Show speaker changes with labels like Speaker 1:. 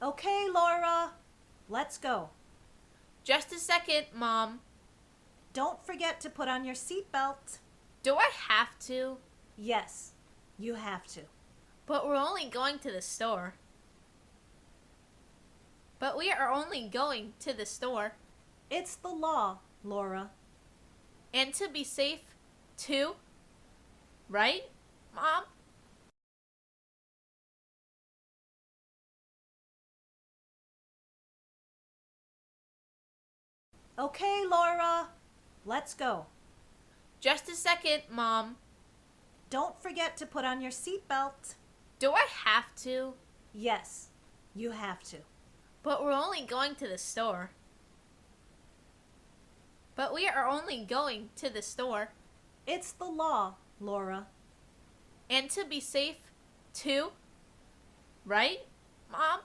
Speaker 1: Okay, Laura, let's go.
Speaker 2: Just a second, Mom.
Speaker 1: Don't forget to put on your seatbelt.
Speaker 2: Do I have to?
Speaker 1: Yes, you have to.
Speaker 2: But we're only going to the store. But we are only going to the store.
Speaker 1: It's the law, Laura.
Speaker 2: And to be safe, too. Right, Mom?
Speaker 1: Okay, Laura, let's go.
Speaker 2: Just a second, Mom.
Speaker 1: Don't forget to put on your seatbelt.
Speaker 2: Do I have to?
Speaker 1: Yes, you have to.
Speaker 2: But we're only going to the store. But we are only going to the store.
Speaker 1: It's the law, Laura.
Speaker 2: And to be safe, too. Right, Mom?